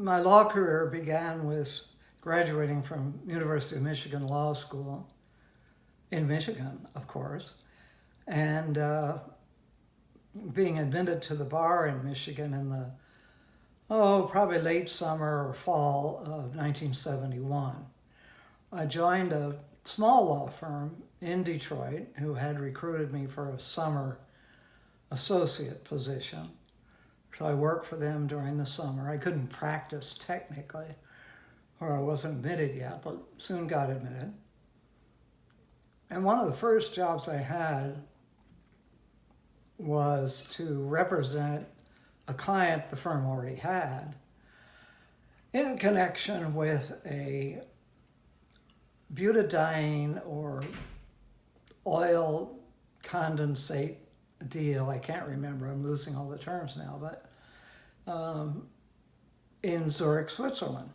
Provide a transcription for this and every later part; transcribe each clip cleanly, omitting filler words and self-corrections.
My law career began with graduating from University of Michigan Law School in Michigan, of course, and being admitted to the bar in Michigan in the, probably late summer or fall of 1971. I joined a small law firm in Detroit who had recruited me for a summer associate position. So I worked for them during the summer. I couldn't practice technically, or I wasn't admitted yet, but soon got admitted. And one of the first jobs I had was to represent a client the firm already had in connection with a butadiene or oil condensate deal. I can't remember, I'm losing all the terms now, but in Zurich, Switzerland.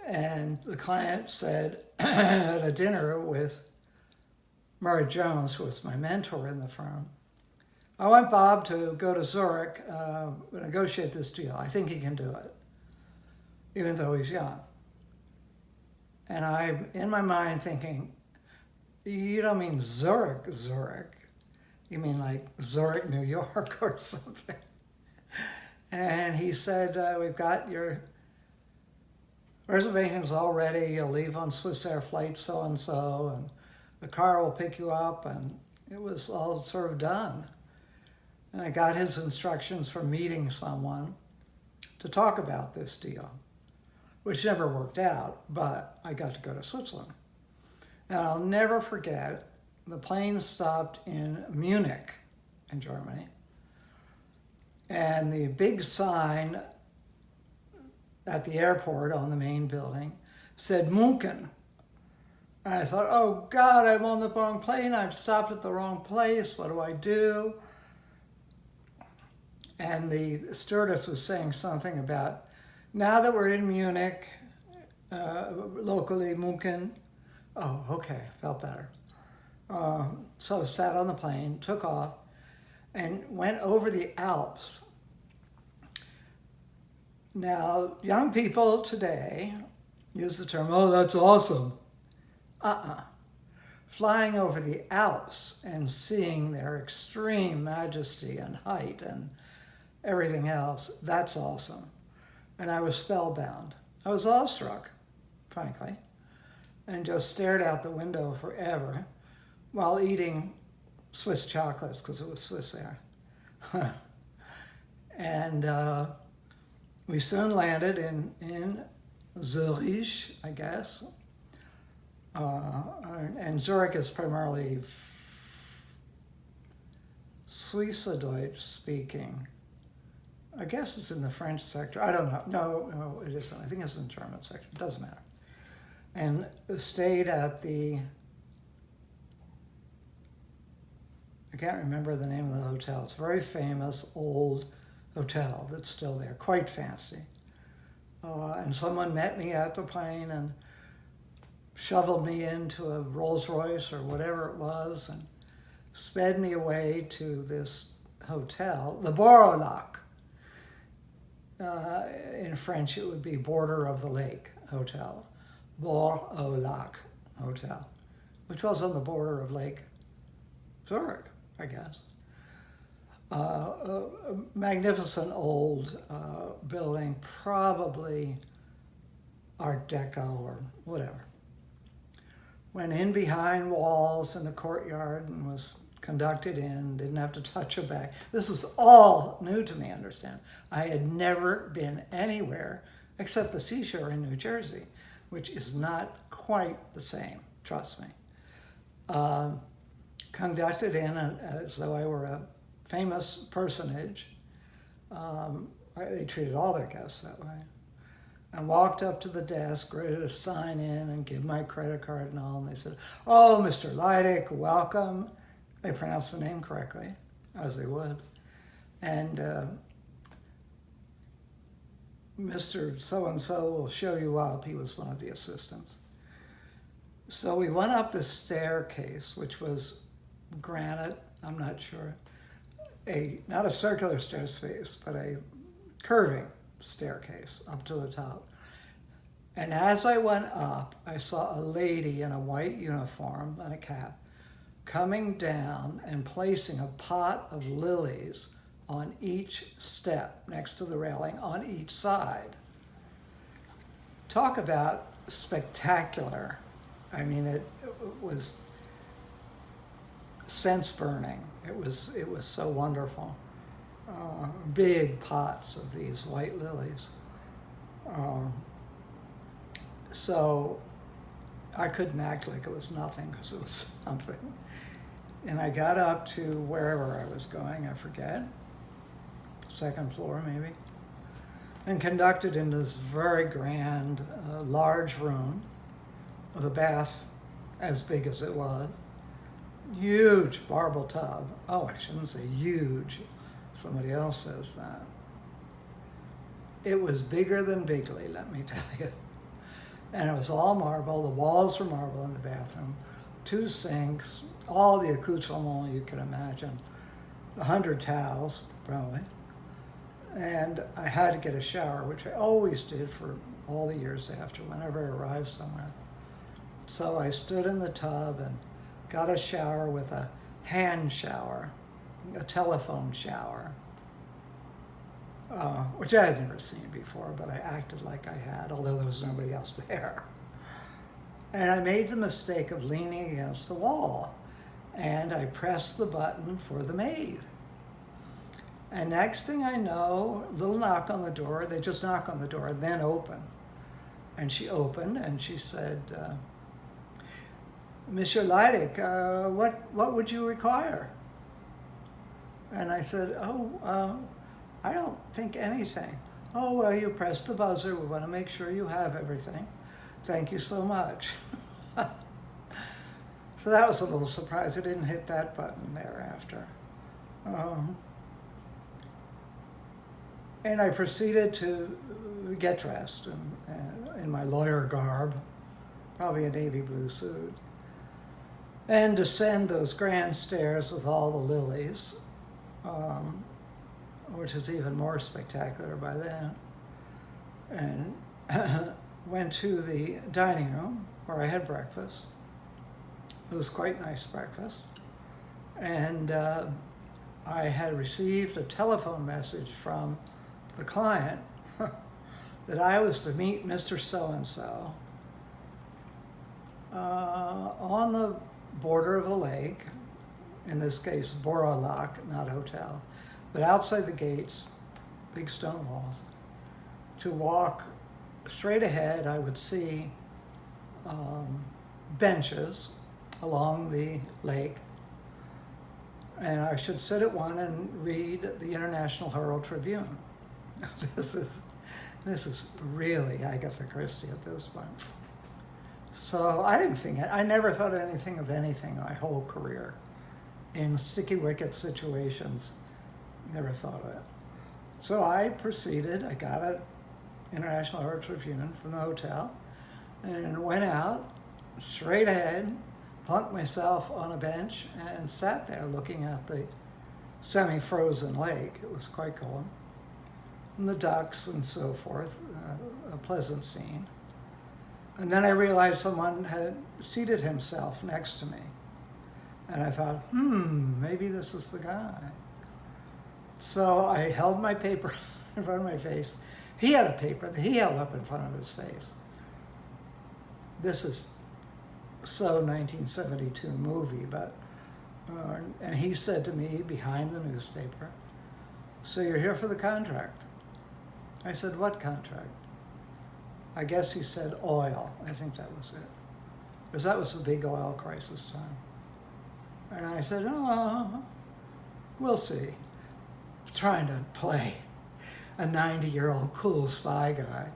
And the client said at a dinner with Murray Jones, who was my mentor in the firm, I want Bob to go to Zurich, negotiate this deal. I think he can do it, even though he's young. And I'm in my mind thinking, you don't mean Zurich, Zurich. You mean like Zurich, New York or something. And he said, we've got your reservations all ready. You'll leave on Swiss Air flight so-and-so, and the car will pick you up. And it was all sort of done. And I got his instructions for meeting someone to talk about this deal, which never worked out, but I got to go to Switzerland. And I'll never forget, the plane stopped in Munich, in Germany, and the big sign at the airport on the main building said Munchen. And I thought, oh God, I'm on the wrong plane. I've stopped at the wrong place. What do I do? And the stewardess was saying something about, now that we're in Munich, locally Munchen. Oh, okay, felt better. So I sat on the plane, took off, and went over the Alps. Now, young people today use the term, oh, that's awesome. Flying over the Alps and seeing their extreme majesty and height and everything else, that's awesome. And I was spellbound. I was awestruck, frankly, and just stared out the window forever while eating Swiss chocolates, because it was Swiss Air. And we soon landed in Zurich, I guess. And Zurich is primarily Schweizerdeutsch speaking. I guess it's in the French sector. I don't know. No, it isn't. I think it's in the German sector. It doesn't matter. And stayed at the, I can't remember the name of the hotel. It's a very famous old hotel that's still there, quite fancy. And someone met me at the plane and shoveled me into a Rolls Royce or whatever it was and sped me away to this hotel, the Borolac. In French, it would be Border of the Lake Hotel, Borolac Hotel, which was on the border of Lake Zurich, I guess. A magnificent old building, probably Art Deco or whatever. Went in behind walls in the courtyard and was conducted in, didn't have to touch a bag. This was all new to me, understand. I had never been anywhere except the seashore in New Jersey, which is not quite the same, trust me. Conducted in as though I were a famous personage. They treated all their guests that way. And walked up to the desk, ready to sign in and give my credit card and all. And they said, oh, Mr. Leidig, welcome. They pronounced the name correctly, as they would. And Mr. So-and-so will show you up. He was one of the assistants. So we went up the staircase, which was granite, I'm not sure, not a circular staircase, but a curving staircase up to the top. And as I went up, I saw a lady in a white uniform and a cap coming down and placing a pot of lilies on each step next to the railing on each side. Talk about spectacular. I mean, it was sense burning. It was so wonderful. Big pots of these white lilies. So I couldn't act like it was nothing because it was something. And I got up to wherever I was going, I forget, second floor maybe, and conducted into this very grand, large room with a bath as big as it was. Huge marble tub. Oh, I shouldn't say huge. Somebody else says that. It was bigger than Bigley, let me tell you. And it was all marble. The walls were marble in the bathroom. 2 sinks, all the accoutrements you could imagine. 100 towels, probably. And I had to get a shower, which I always did for all the years after, whenever I arrived somewhere. So I stood in the tub and got a shower with a hand shower, a telephone shower, which I had never seen before, but I acted like I had, although there was nobody else there. And I made the mistake of leaning against the wall, and I pressed the button for the maid. And next thing I know, a little knock on the door. They just knock on the door and then open. And she opened and she said, Monsieur Leidig, what would you require? And I said, I don't think anything. Oh, well, you pressed the buzzer. We want to make sure you have everything. Thank you so much. So that was a little surprise. I didn't hit that button thereafter. And I proceeded to get dressed in my lawyer garb, probably a navy blue suit, and descend those grand stairs with all the lilies, which is even more spectacular by then, and went to the dining room where I had breakfast. It was quite nice breakfast. And I had received a telephone message from the client that I was to meet Mr. So-and-so on the border of the lake, in this case, Borolak, not hotel, but outside the gates, big stone walls. To walk straight ahead, I would see benches along the lake, and I should sit at one and read the International Herald Tribune. This is really Agatha Christie at this point. So I never thought anything of anything my whole career. In sticky wicket situations, never thought of it. So I proceeded, I got an International Herald Tribune from the hotel, and went out straight ahead, plunked myself on a bench, and sat there looking at the semi-frozen lake. It was quite cold. And the ducks and so forth, a pleasant scene. And then I realized someone had seated himself next to me. And I thought, maybe this is the guy. So I held my paper in front of my face. He had a paper that he held up in front of his face. This is so 1972 movie, but, and he said to me behind the newspaper, "So you're here for the contract?" I said, "What contract?" I guess he said oil. I think that was it. Because that was the big oil crisis time. And I said, "Oh, we'll see." Trying to play a 90-year-old cool spy guy.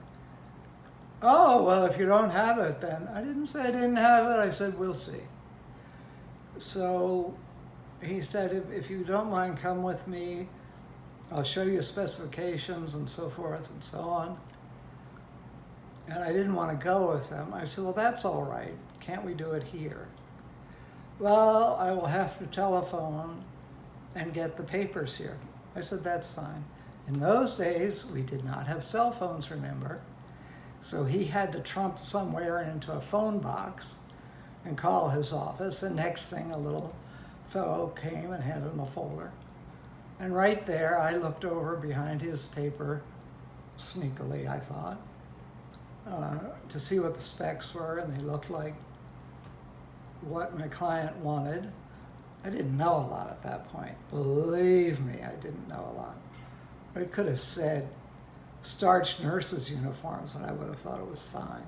"Oh, well, if you don't have it, then..." I didn't say I didn't have it. I said, "We'll see." So he said, if you don't mind, come with me. I'll show you specifications and so forth and so on. And I didn't want to go with them. I said, "Well, that's all right. Can't we do it here?" "Well, I will have to telephone and get the papers here." I said, "That's fine." In those days, we did not have cell phones, remember? So he had to trump somewhere into a phone box and call his office. And next thing, a little fellow came and handed him a folder. And right there, I looked over behind his paper, sneakily, I thought, to see what the specs were, and they looked like what my client wanted. I didn't know a lot at that point. Believe me, I didn't know a lot. It could have said starched nurses' uniforms, and I would have thought it was fine.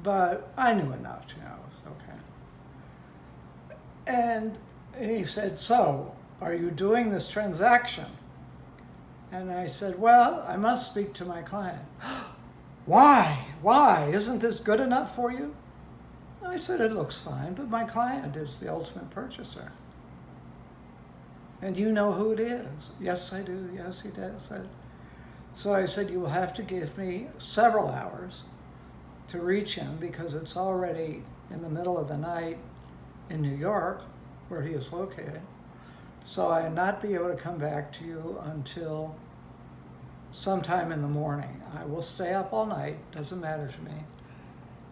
But I knew enough to know it was okay. And he said, so, are you doing this transaction? And I said, well, I must speak to my client. Why? Why? Isn't this good enough for you? I said, it looks fine, but my client is the ultimate purchaser. And you know who it is? Yes, I do. Yes, he did. So I said, you will have to give me several hours to reach him because it's already in the middle of the night in New York, where he is located. So I will not be able to come back to you until sometime in the morning. I will stay up all night, doesn't matter to me.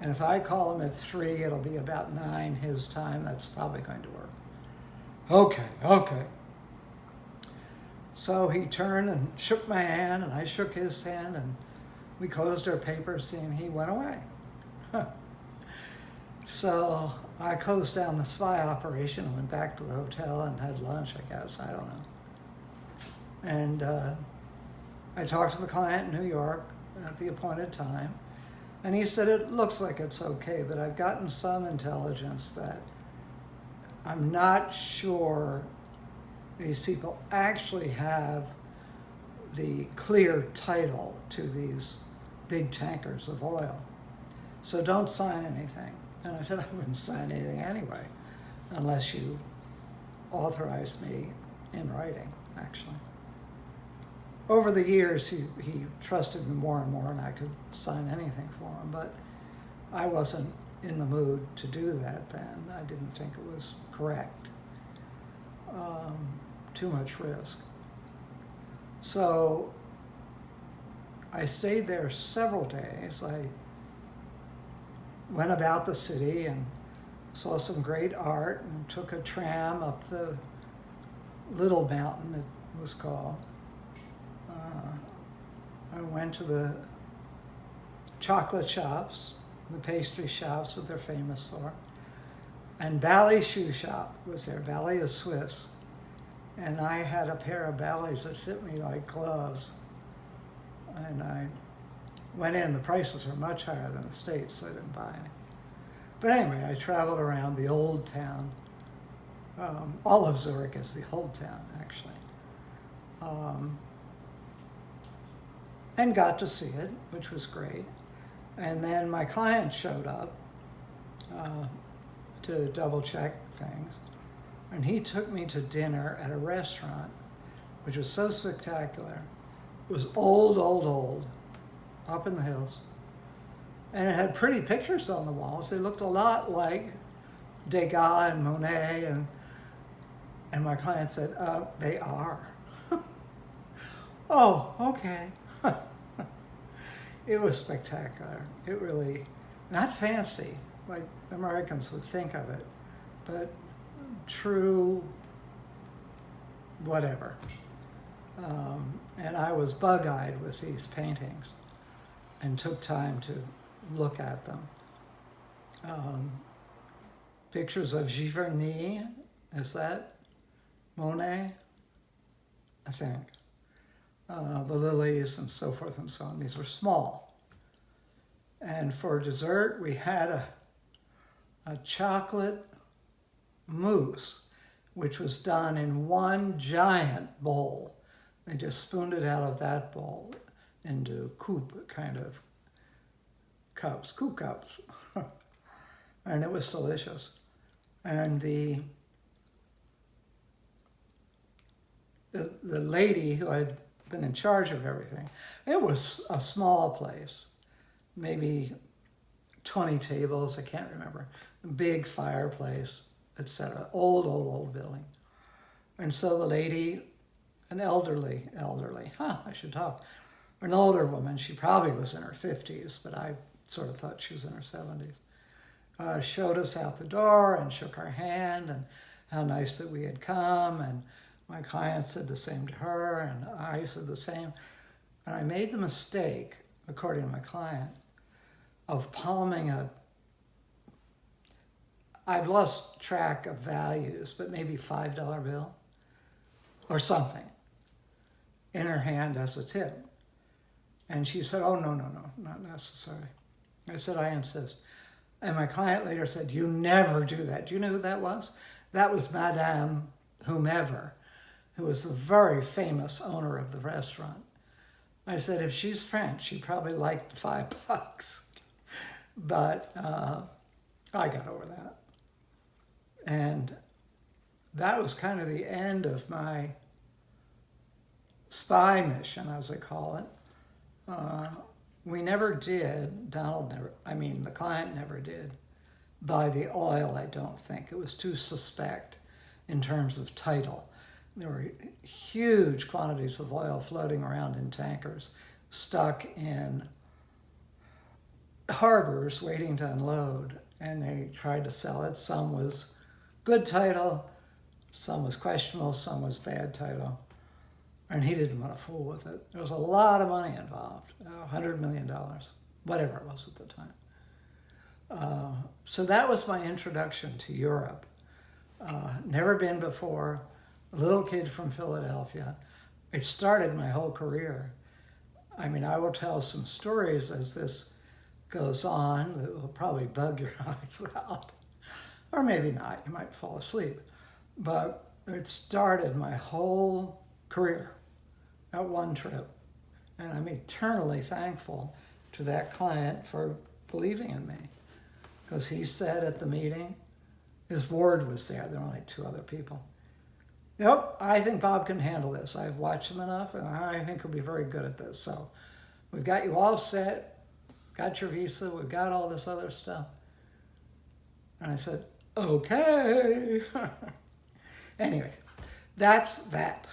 And if I call him at 3, it'll be about 9 his time. That's probably going to work. Okay. So he turned and shook my hand, and I shook his hand, and we closed our papers, and he went away. So I closed down the spy operation and went back to the hotel and had lunch, I guess. I don't know. And I talked to the client in New York at the appointed time, and he said, it looks like it's okay, but I've gotten some intelligence that I'm not sure these people actually have the clear title to these big tankers of oil. So don't sign anything. And I said, I wouldn't sign anything anyway, unless you authorized me in writing, actually. Over the years, he trusted me more and more, and I could sign anything for him, but I wasn't in the mood to do that then. I didn't think it was correct. Too much risk. So I stayed there several days. I went about the city and saw some great art and took a tram up the Little Mountain, it was called. I went to the chocolate shops, the pastry shops that they're famous for. And Bally Shoe Shop was there. Bally is Swiss. And I had a pair of Ballys that fit me like gloves. And I went in. The prices were much higher than the States, so I didn't buy any. But anyway, I traveled around the old town. All of Zurich is the old town, actually. And got to see it, which was great. And then my client showed up to double check things. And he took me to dinner at a restaurant, which was so spectacular. It was old, up in the hills. And it had pretty pictures on the walls. They looked a lot like Degas and Monet. And my client said, they are. Oh, okay. It was spectacular. It really, not fancy, like Americans would think of it, but true, whatever. And I was bug-eyed with these paintings and took time to look at them. Pictures of Giverny, is that Monet? I think. The lilies and so forth and so on. These were small. And for dessert, we had a chocolate mousse, which was done in one giant bowl. They just spooned it out of that bowl into coupe kind of cups, coupe cups. And it was delicious. And the lady who had been in charge of everything, it was a small place, maybe 20 tables, I can't remember, big fireplace, etc. Old building. And so the lady an elderly, I should talk, an older woman. She probably was in her 50s, but I sort of thought she was in her 70s. Showed us out the door and shook our hand, and how nice that we had come. And my client said the same to her, and I said the same. And I made the mistake, according to my client, of palming I've lost track of values, but maybe $5 bill or something in her hand as a tip. And she said, oh, no, not necessary. I said, I insist. And my client later said, you never do that. Do you know who that was? That was Madame whomever, who was the very famous owner of the restaurant. I said, if she's French, she probably liked the $5. But I got over that. And that was kind of the end of my spy mission, as I call it. We never did, the client never did buy the oil, I don't think. It was too suspect in terms of title. There were huge quantities of oil floating around in tankers, stuck in harbors waiting to unload, and they tried to sell it. Some was good title, some was questionable, some was bad title. And he didn't want to fool with it. There was a lot of money involved, $100 million, whatever it was at the time. So that was my introduction to Europe. Never been before, a little kid from Philadelphia. It started my whole career. I mean, I will tell some stories as this goes on that will probably bug your eyes out. Or maybe not, you might fall asleep. But it started my whole career at one trip. And I'm eternally thankful to that client for believing in me. Because he said at the meeting, his board was there were only 2 other people. Yep, I think Bob can handle this. I've watched him enough, and I think he'll be very good at this. So we've got you all set, got your visa, we've got all this other stuff. And I said, okay. Anyway, that's that.